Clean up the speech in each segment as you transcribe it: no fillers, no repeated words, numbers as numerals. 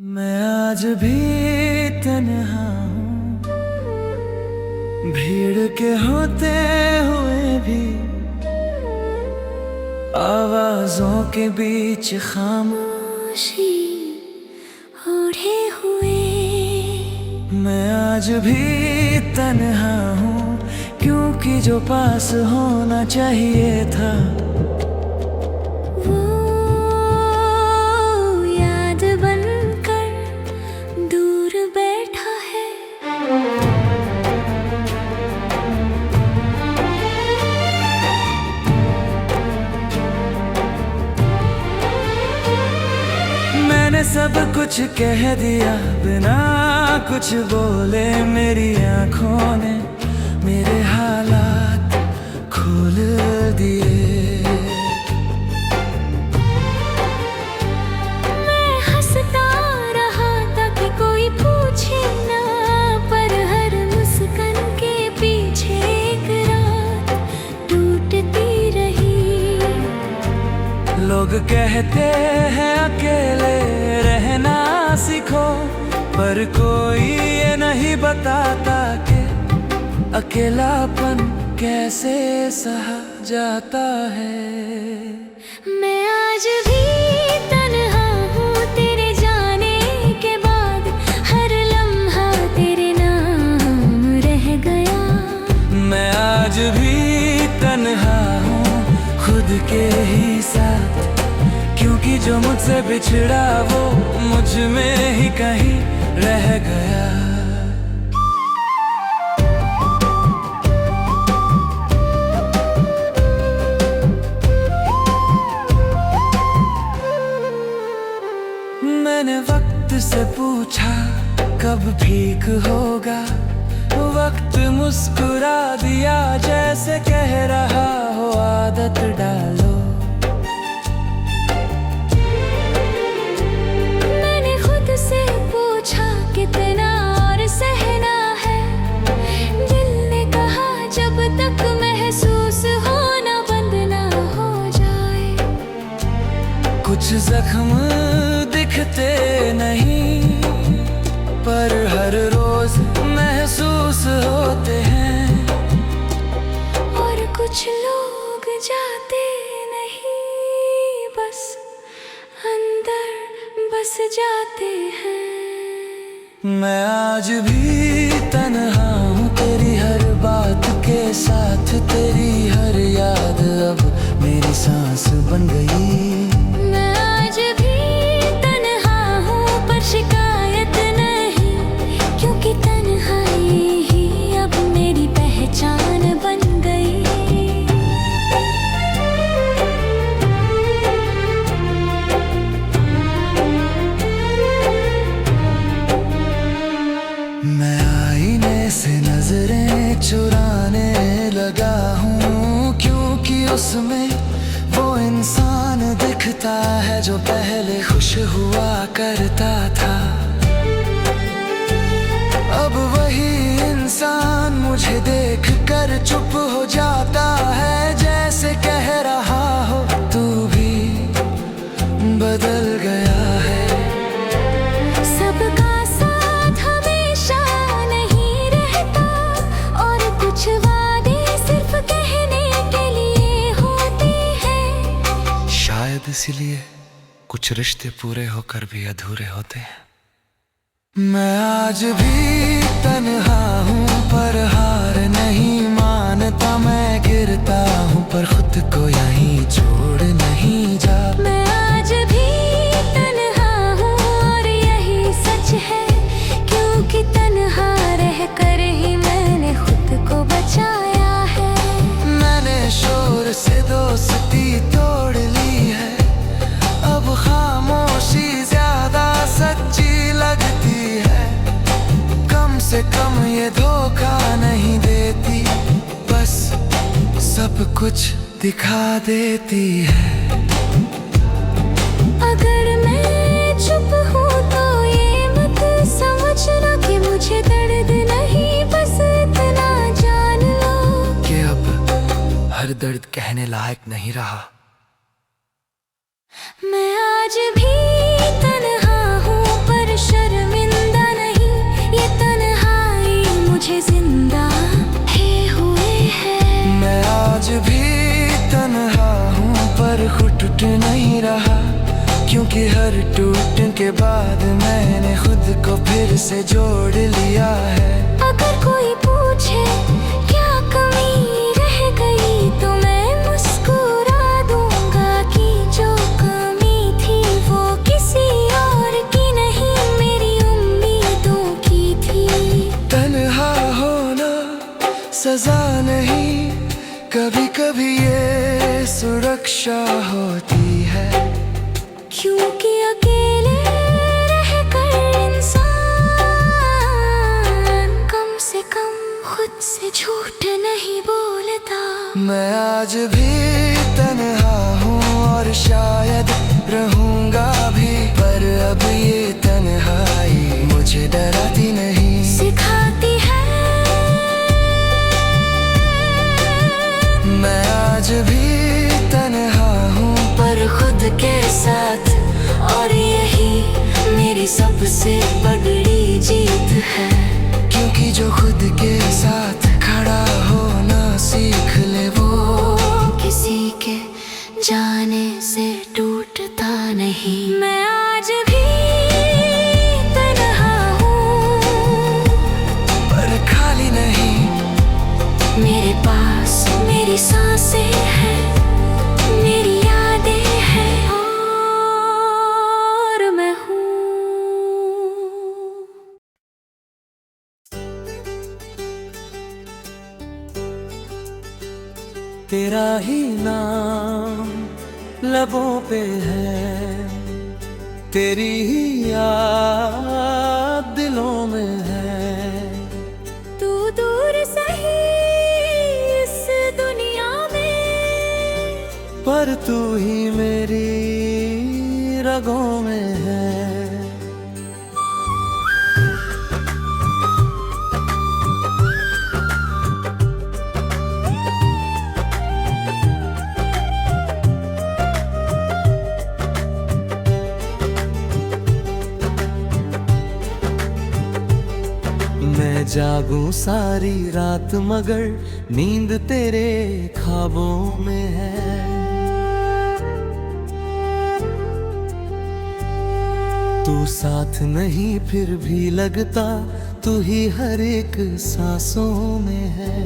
मैं आज भी तन्हा हूँ, भीड़ के होते हुए भी आवाजों के बीच खामोशी ओढ़े हुए। मैं आज भी तन्हा हूँ, क्योंकि जो पास होना चाहिए था सब कुछ कह दिया बिना कुछ बोले। मेरी आँखों ने मेरे हालात खोल दिए। मैं हंसता रहा ताकि कोई पूछे ना, पर हर मुस्कान के पीछे एक रात टूटती रही। लोग कहते हैं अकेले रहना सीखो, पर कोई ये नहीं बताता कि अकेलापन कैसे सहा जाता है। मैं आज भी तन्हा हूँ तेरे जाने के बाद, हर लम्हा तेरे नाम रह गया। मैं आज भी तन्हा हूँ खुद के ही साथ, क्योंकि जो मुझसे बिछड़ा वो मुझ में ही कहीं रह गया। मैंने वक्त से पूछा कब ठीक होगा, वक्त मुस्कुरा दिया जैसे कह रहा हो आदत डालो। कितना और सहना है, दिल ने कहा जब तक महसूस होना बंद ना हो जाए। कुछ जख्म दिखते नहीं, पर हर रोज महसूस होते हैं। और कुछ लोग जाते नहीं, बस अंदर बस जाते हैं। मैं आज भी तन्हा हूँ तेरी हर बात के साथ, तेरी हर याद अब मेरी सांस बन गई। मैं आज भी तन्हा हूँ पर शिकायत नहीं, क्योंकि तन्हाई ही अब मेरी पहचान बन गई। मैं आईने से नजरें चुराने लगा हूँ, क्योंकि उसमें वो इंसान दिखता है जो पहले खुश हुआ करता था। अब वही इंसान मुझे देख कर चुप हो जाता है, जैसे कह रहा हो तू भी बदल गया है। सबका साथ हमेशा नहीं रहता, और कुछ वादे सिर्फ कहने के लिए होते हैं। शायद इसीलिए कुछ रिश्ते पूरे होकर भी अधूरे होते हैं। मैं आज भी तन्हा हूँ पर हार नहीं मानता। मैं गिरता हूँ पर खुद को यहीं छोड़ नहीं जाता। मैं आज भी तन्हा हूँ और यही सच है, क्योंकि तन्हा रह कर ही मैंने खुद को बचाया है। मैंने शोर से दोस्ती तोड़ ली है, अब खामोशी ज्यादा सच्ची लगती है। कम से कम ये धोखा नहीं देती, बस सब कुछ दिखा देती है। अगर मैं चुप हूँ तो ये मत समझना कि मुझे दर्द नहीं, बस इतना जान लो कि अब हर दर्द कहने लायक नहीं रहा। मैं आज भी तन्हा हूँ पर नहीं रहा, क्योंकि हर टूट के बाद मैंने खुद को फिर से जोड़ लिया है। अगर कोई पूछे क्या कमी रह गई तो मैं मुस्कुरा दूंगा कि जो कमी थी वो किसी और की नहीं, मेरी उम्मीदों की थी। तन्हा होना सजा नहीं, कभी कभी ये सुरक्षा होती है, क्योंकि अकेले रहकर इंसान कम से कम खुद से झूठ नहीं बोलता। मैं आज भी तन्हा हूँ और शायद रहूंगा भी, पर अब ये तन्हाई मुझे डराती नहीं, सिखाती है। मैं आज भी तन्हा हूँ पर खुद के साथ, और यही मेरी सबसे बड़ी जीत है, क्योंकि जो खुद के साथ खड़ा होना सीख ले वो किसी के जाने से टूटता नहीं। मैं आज भी तन्हा हूँ पर खाली नहीं, मेरे पास मेरी सांसें हैं, मेरी यादें हैं और मैं हूँ। तेरा ही नाम लबों पे है, तेरी ही याद दिलों में है। तू दूर सही इस दुनिया में, पर तू ही मेरी रगों में है। मैं जागूं सारी रात मगर नींद तेरे ख्वाबों में है। तू साथ नहीं फिर भी लगता, तू ही हर एक सांसों में है।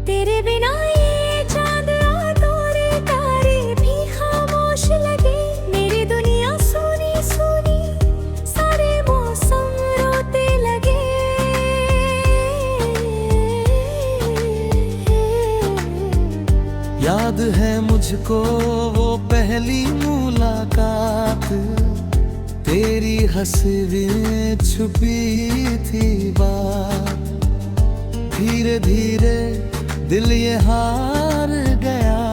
तेरे बिना ये चांद और तारे भी खामोश लगे, मेरी दुनिया सोनी सोनी, सारे मौसम रोते लगे। याद है मुझको वो पहली मुलाकात, तेरी हंसी छुपी थी बात। धीरे धीरे दिल ये हार गया,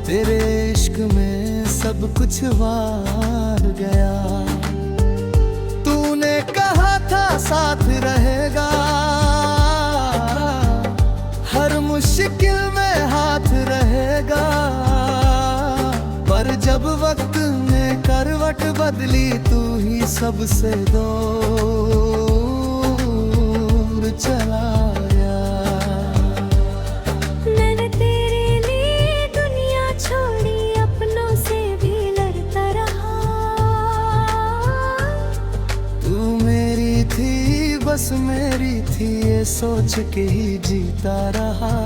तेरे इश्क में सब कुछ वार गया। तूने कहा था साथ रहेगा, हर मुश्किल में हाथ रहेगा, पर जब वक्त में करवट बदली तू ही सबसे दूर चला गया। मैंने तेरे लिए दुनिया छोड़ी, अपनों से भी लड़ता रहा। तू मेरी थी बस मेरी थी, ये सोच के ही जीता रहा।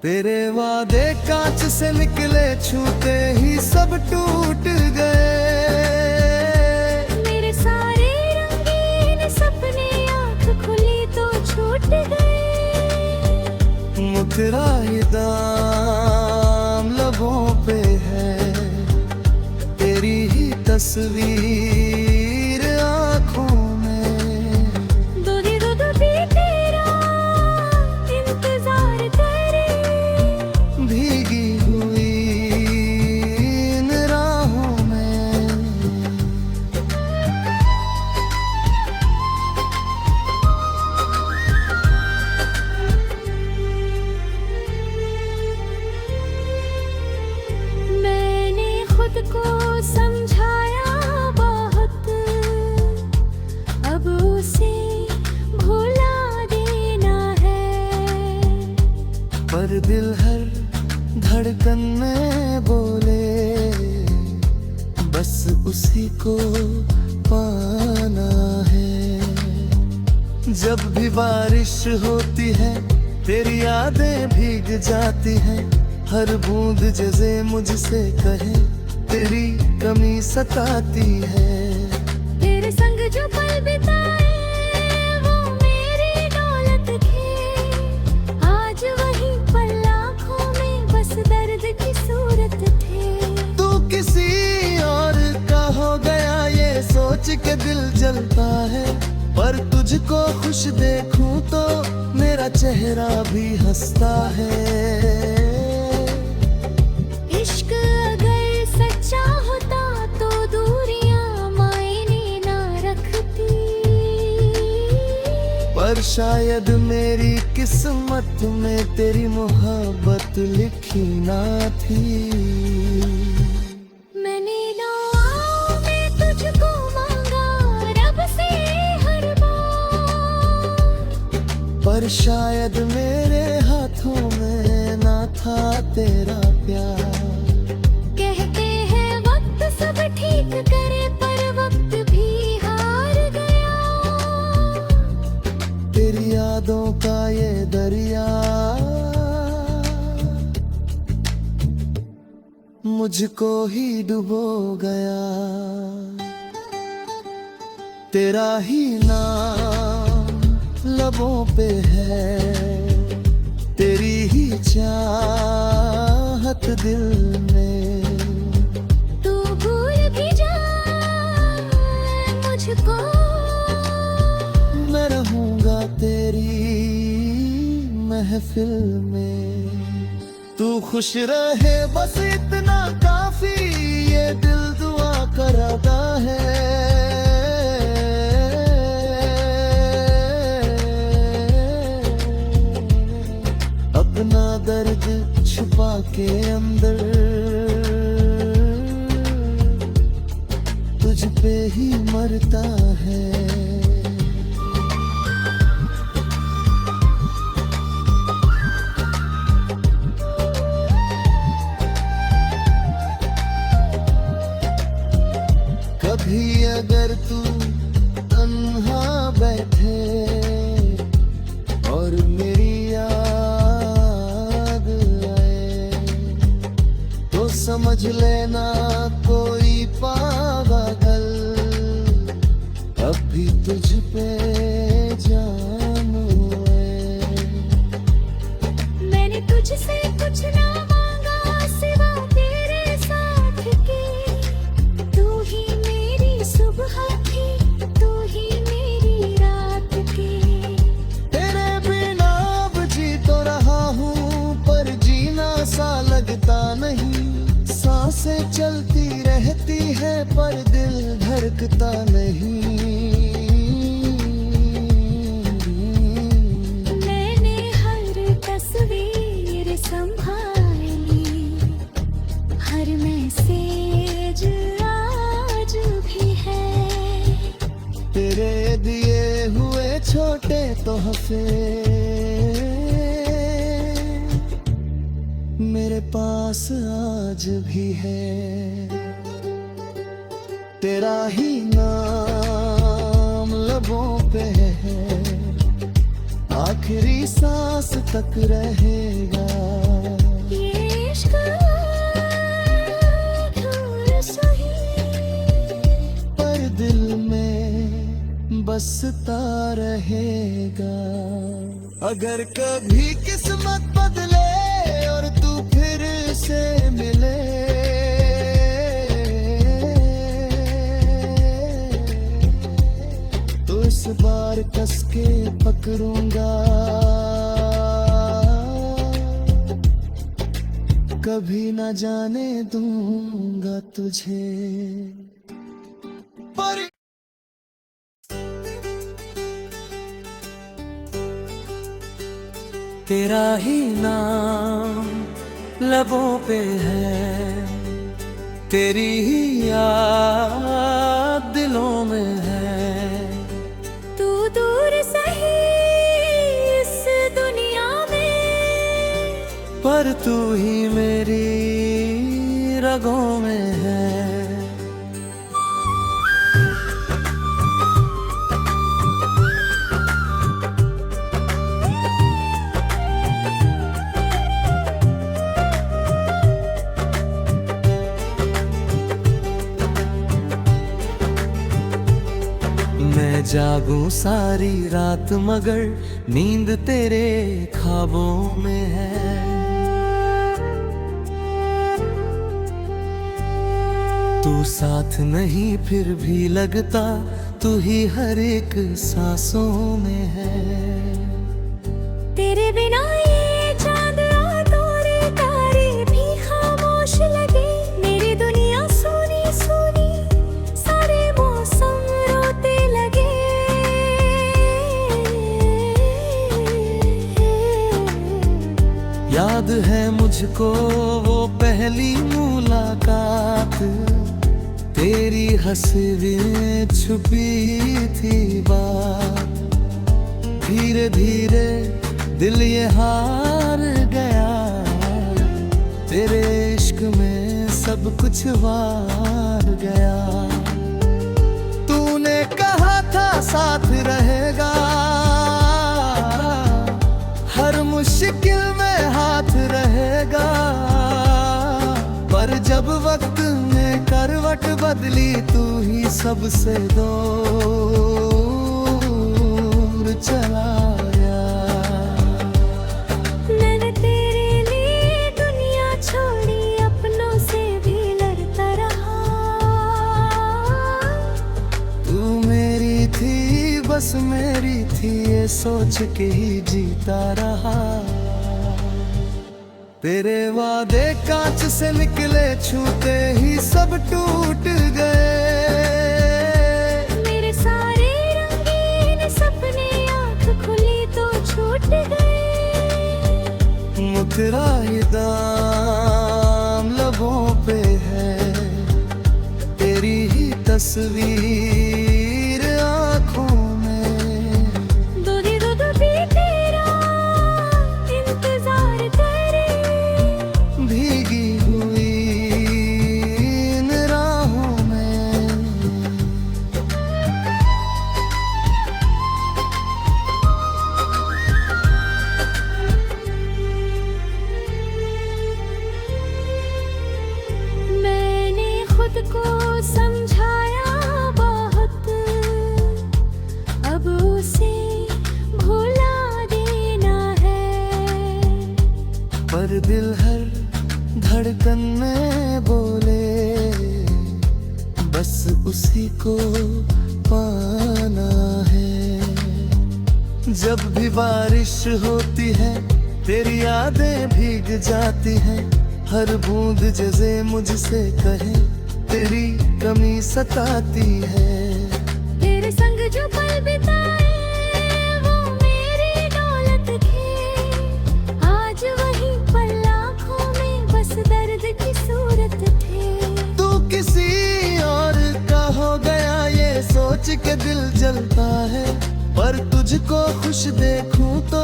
तेरे वादे कांच से निकले, छूते ही सब टूट गए। मेरे सारे रंगीन सपने आँख खुली तो छूट गए। मुखरा ही दाम लबों पे है, तेरी ही तस्वीर आँखों में। दूध भी तेरा इंतजार करे, भीगी हुई इन राहों में। मैंने खुद को समझाया बहुत उसी को पाना है। जब भी बारिश होती है तेरी यादें भीग जाती हैं, हर बूंद जैसे मुझसे कहे तेरी कमी सताती है। तेरे संग जो पल बिताए वो मेरी दौलत थे, आज वही पल आँखों में बस दर्द की सूरत थे। तू किसी और का हो गया ये सोच के दिल जलता है, पर तुझको खुश देखूं तो मेरा चेहरा भी हंसता है। इश्क अगर सच्चा होता तो दूरियां मायने ना रखती, पर शायद मेरी किस्मत में तेरी मोहब्बत लिखी ना थी। मैंने दुआ में तुझको मांगा रब से हर बार, पर शायद मेरे हाथों में ना था तेरा प्यार। कहते हैं वक्त सब ठीक करे पर वक्त भी हार गया, तेरी यादों का ये दरिया मुझको ही डुबो गया। तेरा ही नाम लबों पे है, तेरी ही चाहत दिल में। तू भूल भी जा मुझको, मैं रहूंगा तेरी महफिल में। तू खुश रहे बस इतना काफी, ये दिल दुआ करता है। अपना दर्द छुपा के अंदर तुझ पे ही मरता है। कभी अगर तू तन्हा बैठे और मेरी याद आए, तो समझ लेना कोई पागल अभी तुझ पे जान है। मैंने तुझसे कुछ ना मांगा सिवा तेरे साथ के, तू ही मेरी सुबह थी तू ही मेरी रात की। तेरे बिना अब जी तो रहा हूँ पर जीना सा लगता नहीं। सांसें चलती रहती है पर दिल धड़कता नहीं। मैंने हर तस्वीर संभाली, हर मैसेज आज भी है। तेरे दिए हुए छोटे तोहफे मेरे पास आज भी है। तेरा ही नाम लबों पे है, आखिरी सांस तक रहेगा। ये इश्क अधूरा सही, पर दिल में बसता रहेगा। अगर कभी किस्मत बदले और तू फिर से मिले, तो इस बार कस के पकड़ूंगा, कभी न जाने दूंगा तुझे। पर तेरा ही नाम लबों पे है, तेरी ही याद दिलों में है। तू दूर सही इस दुनिया में, पर तू ही मेरी रगों में है। मैं जागूं सारी रात मगर नींद तेरे ख्वाबों में है। तू साथ नहीं फिर भी लगता, तू ही हर एक सांसों में है। तेरे बिना ये चांद और तारे भी खामोश लगे। मेरी दुनिया सोनी सोनी, सारे मौसम रोते लगे। याद है मुझको वो पहली मुलाकात, तेरी हंसी छुपी थी बात। धीरे धीरे दिल ये हार गया, तेरे इश्क में सब कुछ वार गया। तूने कहा था साथ रहेगा, हर मुश्किल में हाथ रहेगा। पर जब वक्त में करवट बदली, तू ही सबसे दूर चला गया। मैंने तेरे लिए दुनिया छोड़ी, अपनों से भी लड़ता रहा। तू मेरी थी बस मेरी थी, ये सोच के ही जीता रहा। तेरे वादे कांच से निकले, छूते ही सब टूट गए। मेरे सारे रंगीन सपने आँख खुली तो छूट गए। मुकरा ही दाम लबों पे है, तेरी ही तस्वीर आँखों में। दूधी दूध भी तेरा इंतजार करे, भीगी हुई इन राहों में। मैंने खुद को समझाया बहुत, अब उसे भुला देना है। पर दिल हर धड़कन में बोले, बस उसी को पाना है। जब भी बारिश होती है, तेरी यादें भीग जाती हैं। हर बूंद जैसे मुझसे कहे, तेरी कमी सताती है। तेरे संग जो पल बिताए, वो मेरी दौलत थे। आज वही पल आँखों में बस दर्द की सूरत थे। तू किसी और का हो गया, ये सोच के दिल जलता है। पर तुझको खुश देखूं तो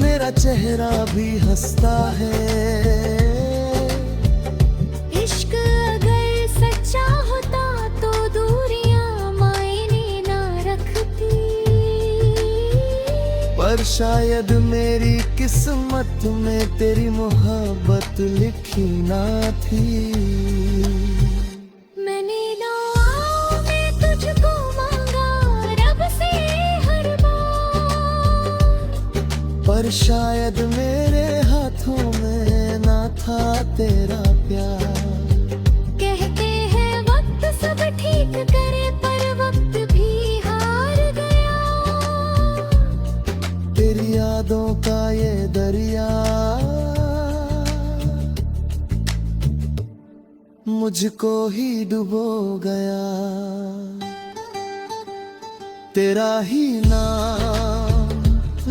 मेरा चेहरा भी हंसता है। इश्क अगर सच्चा होता तो दूरियां मायने ना रखती। पर शायद मेरी किस्मत में तेरी मोहब्बत लिखी ना थी। मैंने दुआ में तुझको मांगा रब से हर बार, पर शायद मेरे हाथों में ना था तेरा प्यार। कहते हैं वक्त सब ठीक करे, पर वक्त भी हार गया। तेरी यादों का ये दरिया मुझको ही डुबो गया। तेरा ही नाम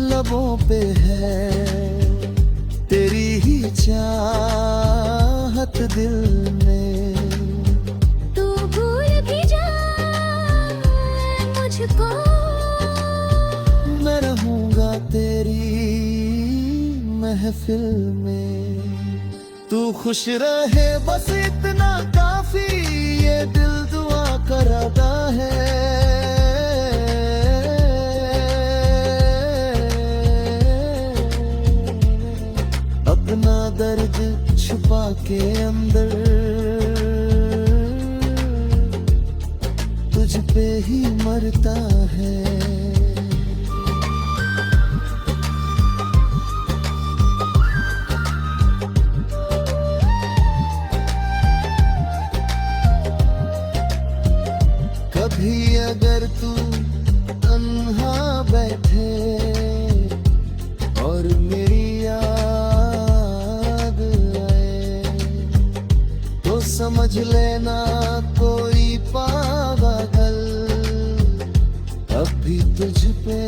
लबों पे है, तेरी ही चाहत दिल में। तू भूल भी जा मुझको, मैं रहूंगा तेरी महफिल में। तू खुश रहे बस इतना काफी, ये दिल दुआ करता है। अपना दर्द छुपा के अंदर तुझ पे ही मरता है। कभी अगर तू तन्हा बैठे और मेरी याद आए, तो समझ लेना कोई पागल अभी तुझ पे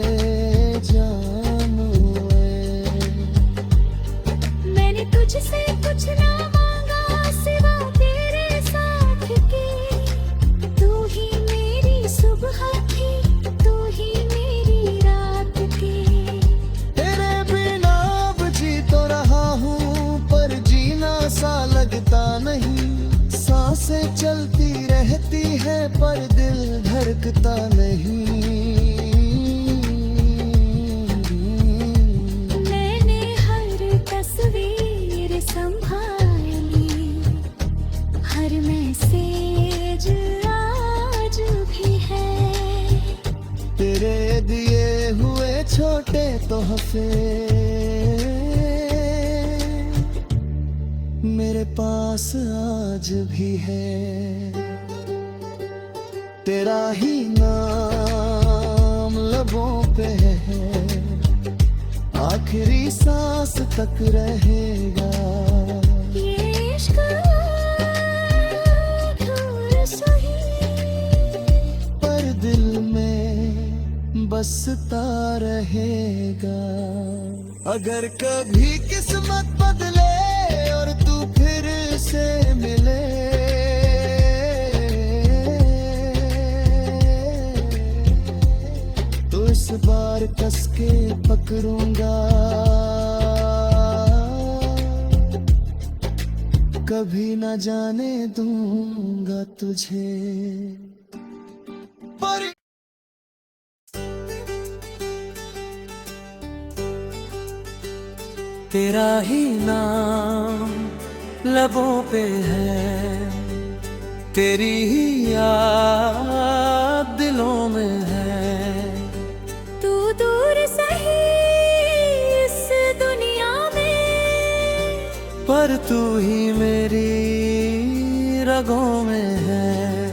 जान है। मैंने तुझसे कुछ ना मांगा सिवा तेरे साथ के। तू ही मेरी सुबह थी, तू ही मेरी रात की। तेरे बिना अब जी तो रहा हूँ, पर जीना सा लगता नहीं। सांसें चलती रहती है पर दिल धड़कता नहीं। मैंने हर तस्वीर संभाली, हर मैसेज आज भी है। तेरे दिए हुए छोटे तोहफे मेरे पास आज भी है। तेरा ही नाम लबों पे है, आखिरी सांस तक रहेगा। ये इश्क अधूरा सही, पर दिल में बसता रहेगा। अगर कभी किस्मत बदले और तू फिर से मिले, तो इस बार कस के पकड़ूंगा, कभी न जाने दूंगा तुझे। पर तेरा ही नाम लबों पे है, तेरी ही याद दिलों में है। तू दूर सही इस दुनिया में, पर तू ही मेरी रगों में है।